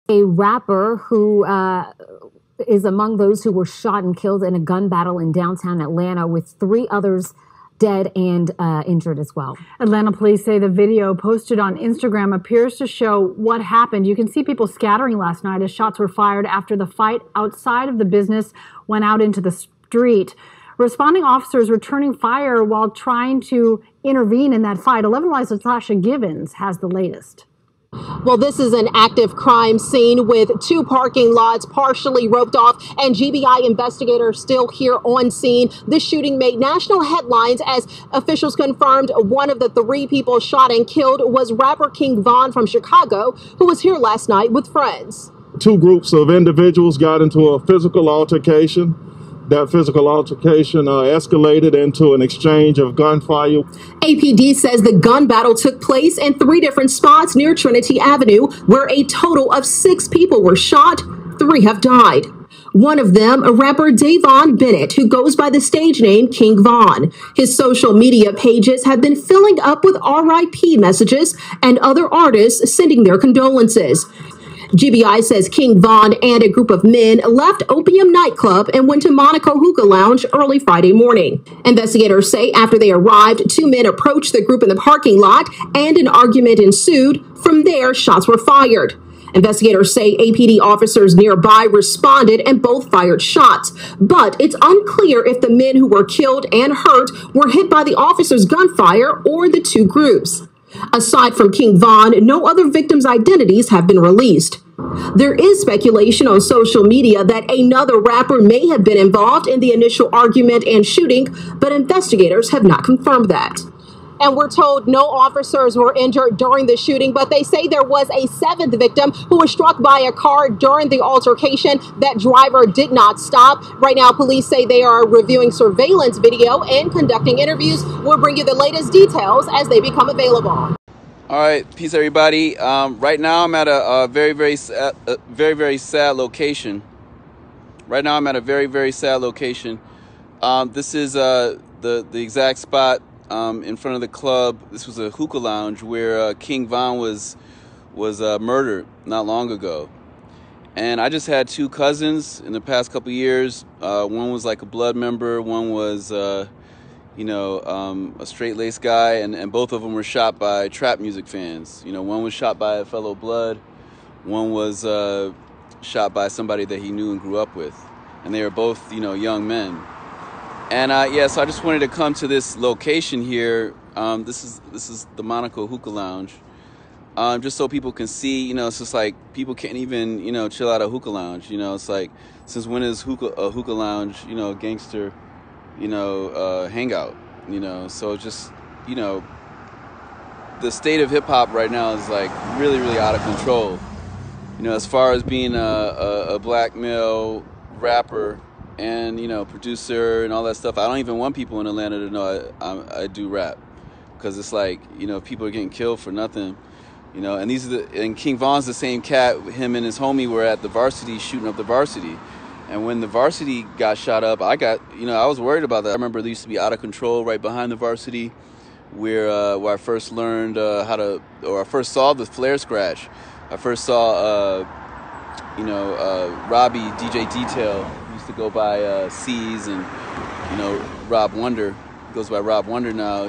A rapper who is among those who were shot and killed in a gun battle in downtown Atlanta, with 3 others dead and injured as well. Atlanta police say the video posted on Instagram appears to show what happened. You can see people scattering last night as shots were fired after the fight outside of the business went out into the street. Responding officers returning fire while trying to intervene in that fight. 11 Live's Natasha Givens has the latest. Well, this is an active crime scene with 2 parking lots partially roped off and GBI investigators still here on scene. This shooting made national headlines as officials confirmed one of the 3 people shot and killed was rapper King Von from Chicago, who was here last night with friends. 2 groups of individuals got into a physical altercation. That physical altercation escalated into an exchange of gunfire. APD says the gun battle took place in 3 different spots near Trinity Avenue, where a total of 6 people were shot. 3 have died. One of them, a rapper Davon Bennett, who goes by the stage name King Von. His social media pages have been filling up with RIP messages and other artists sending their condolences. GBI says King Von and a group of men left Opium nightclub and went to Monaco Hookah Lounge early Friday morning. Investigators say after they arrived, 2 men approached the group in the parking lot and an argument ensued. From there, shots were fired. Investigators say APD officers nearby responded and both fired shots, but it's unclear if the men who were killed and hurt were hit by the officers' gunfire or the 2 groups. Aside from King Von, no other victims' identities have been released. There is speculation on social media that another rapper may have been involved in the initial argument and shooting, but investigators have not confirmed that. And we're told no officers were injured during the shooting, but they say there was a 7th victim who was struck by a car during the altercation. That driver did not stop. Right now, police say they are reviewing surveillance video and conducting interviews. We'll bring you the latest details as they become available. All right, peace, everybody. Right now, I'm at a very sad location. Right now, I'm at a very sad location. This is the exact spot in front of the club. This was a hookah lounge where King Von was murdered not long ago. And I just had 2 cousins in the past couple years. One was like a blood member. One was, a straight-laced guy. And both of them were shot by trap music fans. One was shot by a fellow blood. One was shot by somebody that he knew and grew up with. And they were both, young men. And so I just wanted to come to this location here. This is the Monaco Hookah Lounge, just so people can see. It's just like people can't even chill out a hookah lounge. It's like, since when is a hookah lounge a gangster hangout? So just the state of hip hop right now is like really out of control. As far as being a black male rapper and producer and all that stuff, I don't even want people in Atlanta to know I do rap, because it's like people are getting killed for nothing, and King Von's the same cat. Him and his homie were at the Varsity shooting up the Varsity, and when the Varsity got shot up, I was worried about that. I remember there used to be Out of Control right behind the Varsity, where I first learned I first saw the flare scratch. I first saw Robbie DJ Detail to go by C's, and Rob Wonder goes by Rob Wonder now.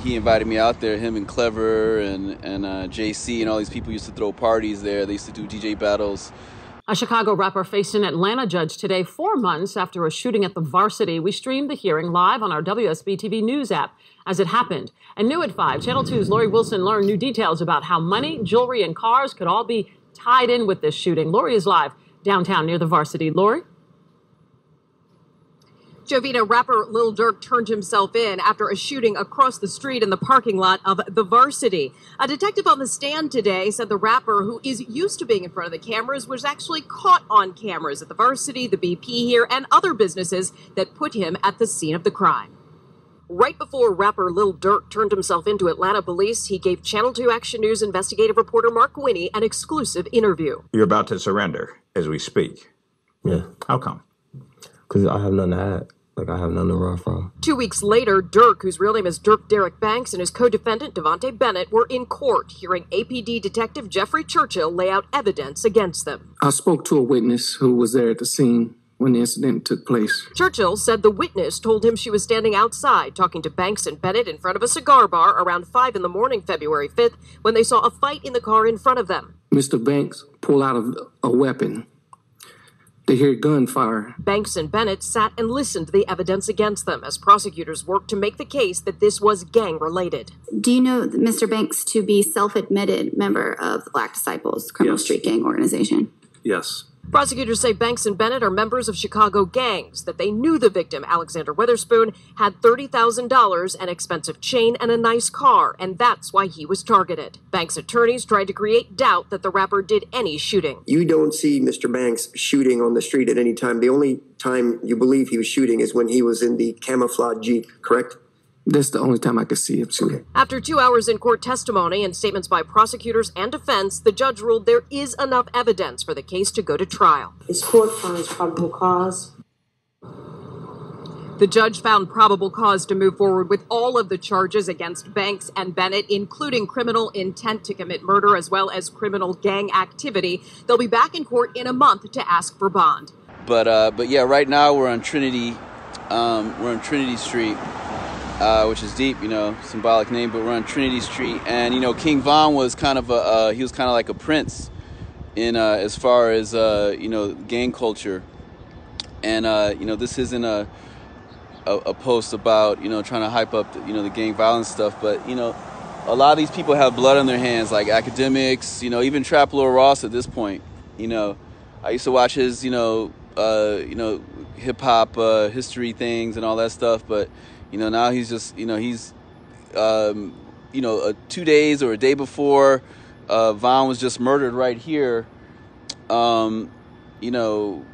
He invited me out there. Him and Clever and JC and all these people used to throw parties there. They used to do DJ battles. A Chicago rapper faced an Atlanta judge today, 4 months after a shooting at the Varsity. We streamed the hearing live on our WSB TV News app as it happened. And new at 5, Channel 2's Lori Wilson learned new details about how money, jewelry, and cars could all be tied in with this shooting. Lori is live downtown near the Varsity. Lori? Jovita, rapper Lil Durk turned himself in after a shooting across the street in the parking lot of the Varsity. A detective on the stand today said the rapper, who is used to being in front of the cameras, was actually caught on cameras at the Varsity, the BP here, and other businesses that put him at the scene of the crime. Right before rapper Lil Durk turned himself into Atlanta police, he gave Channel 2 Action News investigative reporter Mark Winnie an exclusive interview. You're about to surrender as we speak. Yeah. How come? Because I have nothing to hide. Like, I have nothing to run from. 2 weeks later, Dirk, whose real name is Dirk Derek Banks, and his co-defendant, Devontae Bennett, were in court, hearing APD Detective Jeffrey Churchill lay out evidence against them. I spoke to a witness who was there at the scene when the incident took place. Churchill said the witness told him she was standing outside talking to Banks and Bennett in front of a cigar bar around 5 in the morning, February 5th, when they saw a fight in the car in front of them. Mr. Banks pulled out a weapon. They hear gunfire. Banks and Bennett sat and listened to the evidence against them as prosecutors worked to make the case that this was gang-related. Do you know Mr. Banks to be self-admitted member of the Black Disciples criminal street gang organization? Yes. Prosecutors say Banks and Bennett are members of Chicago gangs, that they knew the victim, Alexander Witherspoon, had $30,000, an expensive chain, and a nice car, and that's why he was targeted. Banks' attorneys tried to create doubt that the rapper did any shooting. You don't see Mr. Banks shooting on the street at any time. The only time you believe he was shooting is when he was in the camouflage Jeep, correct? That's the only time I could see him shooting. After 2 hours in court testimony and statements by prosecutors and defense, the judge ruled there is enough evidence for the case to go to trial. This court finds probable cause. The judge found probable cause to move forward with all of the charges against Banks and Bennett, including criminal intent to commit murder as well as criminal gang activity. They'll be back in court in a month to ask for bond. But yeah, right now we're on Trinity. We're on Trinity Street. Which is deep, you know, symbolic name, but we're on Trinity Street. And, you know, King Von was kind of he was kind of like a prince in as far as, you know, gang culture. And, you know, this isn't a post about, you know, trying to hype up, you know, the gang violence stuff. But, you know, a lot of these people have blood on their hands, like academics, you know, even Trap Lord Ross at this point. You know, I used to watch his, you know, hip-hop history things and all that stuff, but you know, now he's just, you know, he's, you know, 2 days or a day before Von was just murdered right here. You know,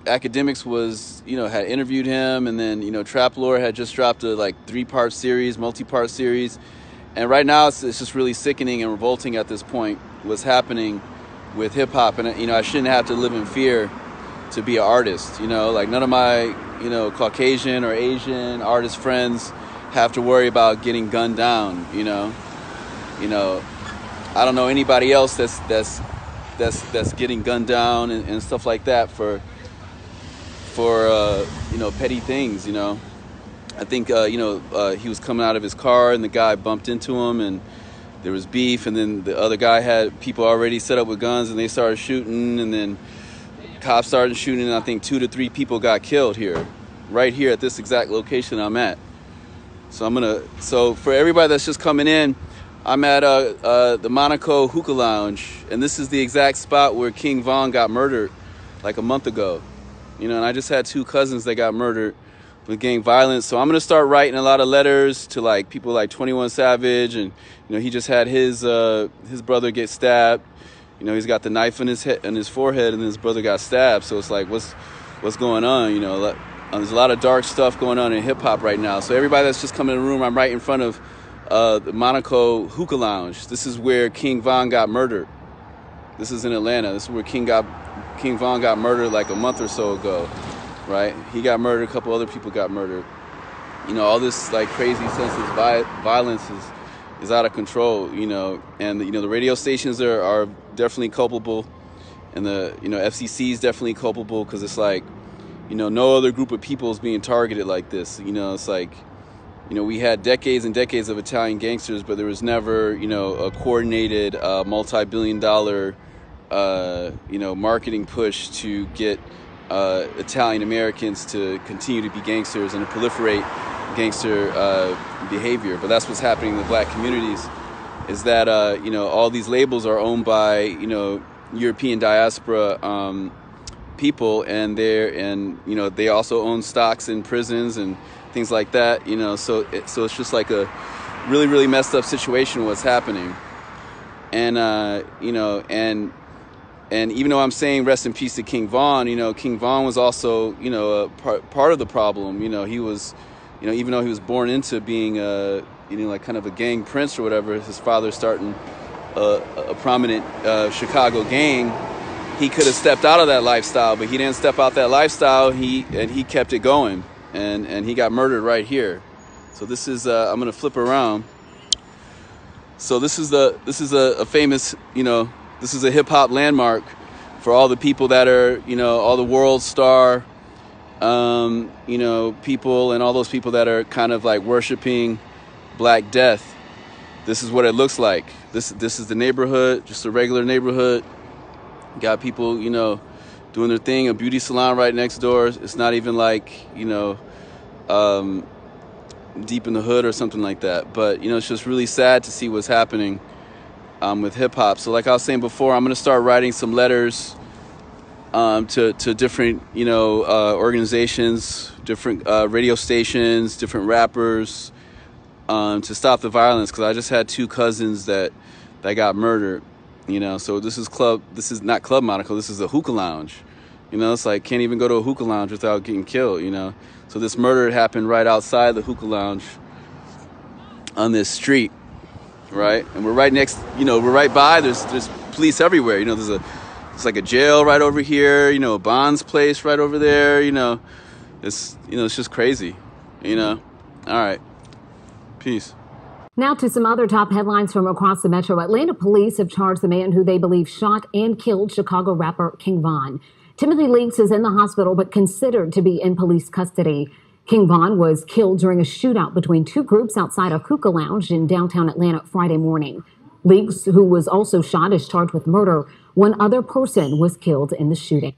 Academics was, you know, had interviewed him, and then, you know, Trap Lord had just dropped a like 3-part series, multi-part series. And right now it's just really sickening and revolting at this point what's happening with hip hop. And, you know, I shouldn't have to live in fear to be an artist, you know, like none of my, you know, Caucasian or Asian artist friends have to worry about getting gunned down, you know. I don't know anybody else that's getting gunned down and stuff like that for you know, petty things, you know. I think you know, he was coming out of his car and the guy bumped into him and there was beef, and then the other guy had people already set up with guns and they started shooting, and then cops started shooting, and I think 2 to 3 people got killed here, right here at this exact location I'm at. So for everybody that's just coming in, I'm at the Monaco Hookah Lounge, and this is the exact spot where King Von got murdered like a month ago. You know, and I just had 2 cousins that got murdered with gang violence. So I'm gonna start writing a lot of letters to like people like 21 Savage, and you know, he just had his brother get stabbed. You know, he's got the knife in his head and his forehead, and his brother got stabbed. So it's like, what's going on? You know, there's a lot of dark stuff going on in hip hop right now. So everybody that's just coming in the room, I'm right in front of the Monaco Hookah Lounge. This is where King Von got murdered. This is in Atlanta. This is where King Von got murdered like a month or so ago, right? He got murdered. A couple other people got murdered. You know, all this like crazy senseless violence is out of control, you know, and you know, the radio stations are definitely culpable, and the, you know, FCC is definitely culpable, because it's like, you know, no other group of people is being targeted like this. You know, it's like, you know, we had decades and decades of Italian gangsters, but there was never, you know, a coordinated multi-billion-dollar you know, marketing push to get Italian Americans to continue to be gangsters and to proliferate gangster behavior. But that's what's happening in the black communities, is that you know, all these labels are owned by, you know, European diaspora people, and you know, they also own stocks in prisons and things like that, you know. So it's just like a really, really messed up situation what's happening. And you know, and even though I'm saying rest in peace to King Von, you know, King Von was also, you know, part of the problem. You know, he was, you know, even though he was born into being you know, like kind of a gang prince or whatever, his father starting a prominent Chicago gang, he could have stepped out of that lifestyle, but he didn't step out that lifestyle. He kept it going. and he got murdered right here. So this is I'm gonna flip around. So this is a famous, this is a hip hop landmark for all the people that are, all the world star, people and all those people that are kind of like worshiping Black Death. This is what it looks like. This is the neighborhood, just a regular neighborhood. Got people, doing their thing. A beauty salon right next door. It's not even like, deep in the hood or something like that. But, it's just really sad to see what's happening with hip hop. So like I was saying before, I'm going to start writing some letters to different, organizations, different radio stations, different rappers to stop the violence. Because I just had 2 cousins that got murdered. So this is not Club Monaco, this is a hookah lounge. It's like, can't even go to a hookah lounge without getting killed, So this murder happened right outside the hookah lounge on this street, right? And we're right next, we're right by, there's police everywhere, it's like a jail right over here, a Bond's place right over there, it's just crazy, All right, peace. Now to some other top headlines from across the metro. Atlanta police have charged the man who they believe shot and killed Chicago rapper King Von. Timothy Leaks is in the hospital but considered to be in police custody. King Von was killed during a shootout between 2 groups outside a hookah lounge in downtown Atlanta Friday morning. Leaks, who was also shot, is charged with murder. 1 other person was killed in the shooting.